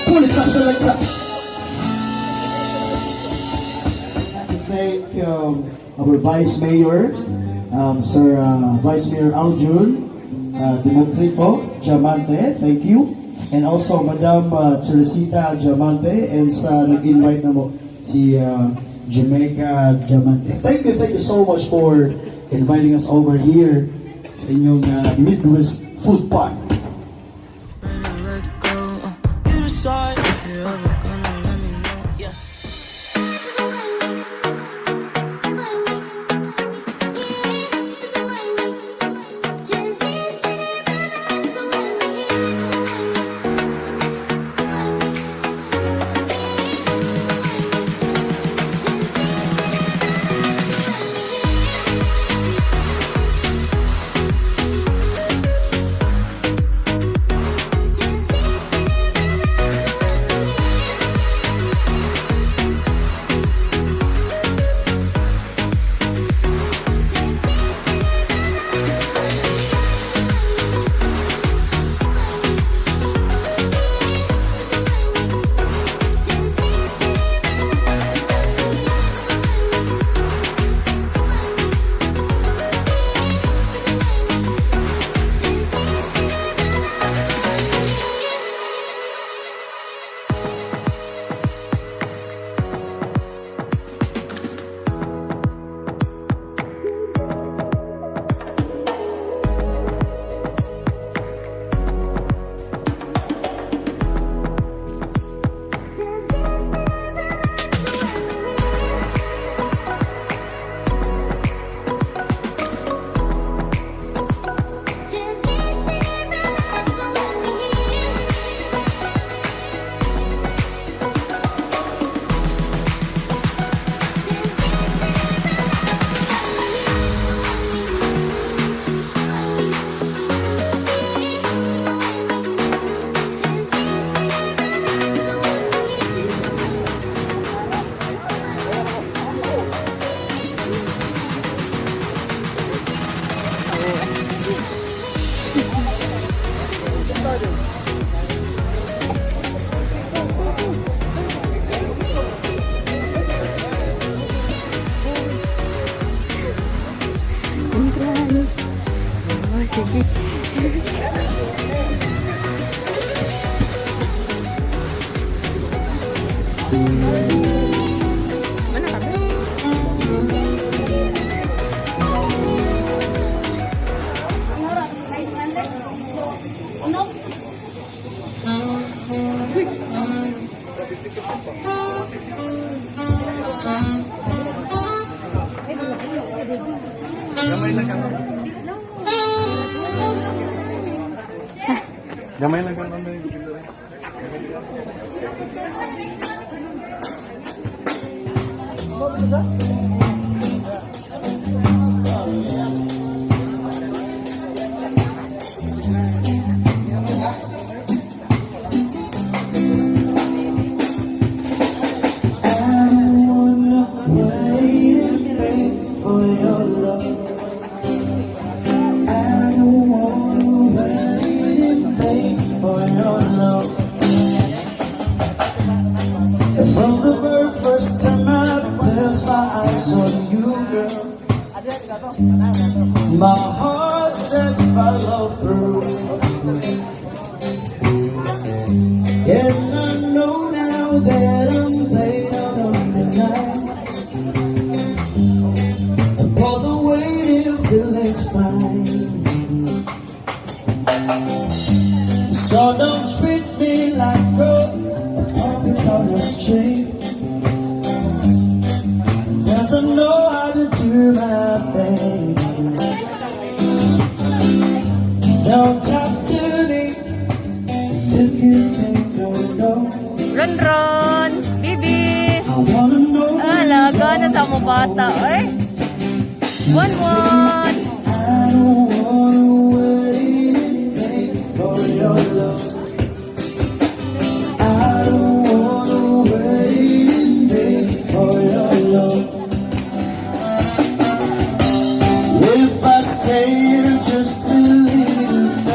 Pull it up, select up. Thank our Vice Mayor, Sir Vice Mayor Aljun Democrito Diamante, thank you. And also Madam Teresita Diamante and sa nag-invite na mo si Jamaica Diamante. Thank you so much for inviting us over here sa inyong Midwest Foodpark. Gamay lang ka naman. From the very first time I placed my eyes on you, girl, my heart said follow through. And I know now that I'm laid out on the line, and for the waiting feeling's fine. So don't treat me like a on the street, 'cause I know how to do my thing. Don't talk to me as if you think I know. Ron Ron, Bibi. I wanna know. Alaga na sa mo bata, eh. One. I don't wanna wait anything for your love. If I stay just to leave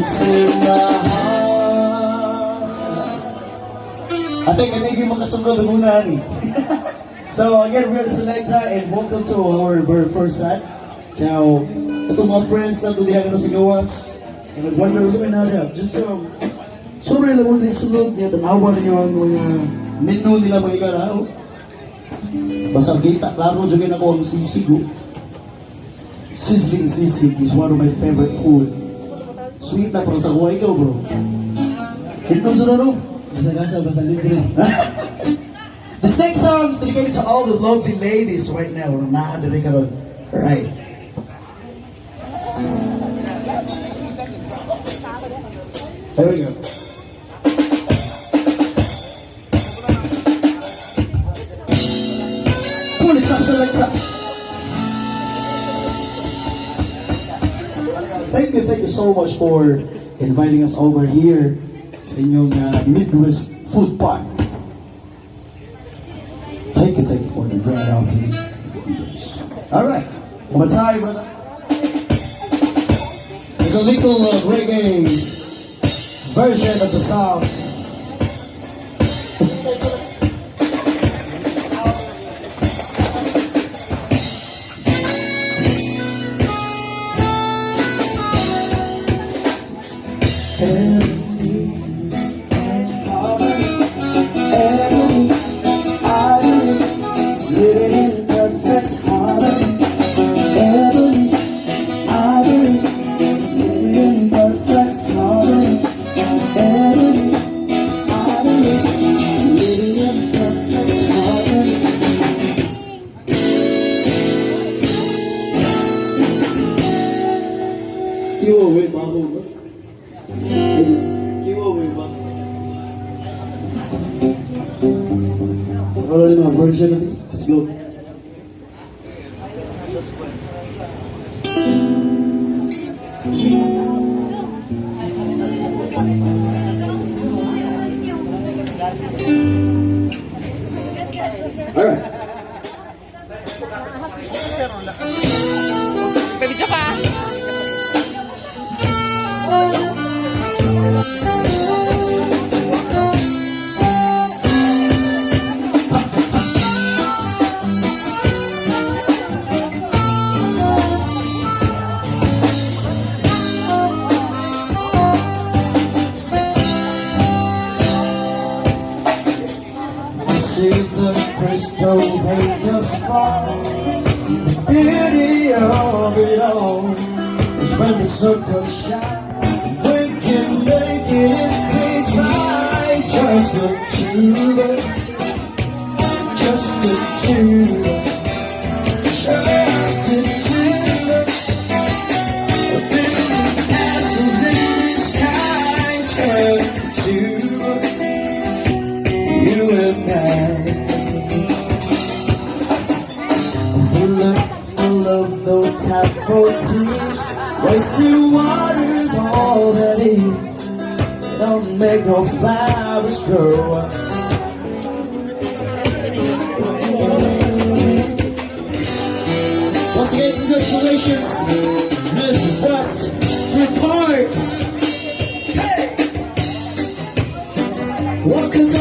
It's in my heart. I think I need you makasungod ang una ni. So again, we're the Selecta and welcome to our very first set. So, ito mga friends na tulihan na sa gawas. And nag-wonder sa mga just sorry lang mo din sulod niya, tanawa niyo ang mga menu nila mga ikarao. Basta kita, klaro dyan ako ang sisig. Sizzling sisig is one of my favorite food. Sweet na para sa kuha ikaw, bro. Ito dyan ano? Basta basta libre. This next song is dedicated to all the lovely ladies right now. Alright. There we go. Come on, let's up. Thank you so much for inviting us over here sa inyong Midwest Foodpark. Thank you for the grand opening. Alright, one more time, brother. There's a little reggae version of the song. Giveaway ba ako ba? Giveaway ba? Wala rin mga version natin. Let's go. Alright. Pabidyo ka. See the crystal page of spark. The beauty of it all is when the circle shine. We can make it if we try. Just the two of us. Just the two of us. Just the two of us. A billion castles in the sky. Just the two of us. You and I. Full of no time for tears. Wasting water's all that is. Don't make no flowers grow up. Once again, congratulations, Midwest Foodpark. Hey! Welcome to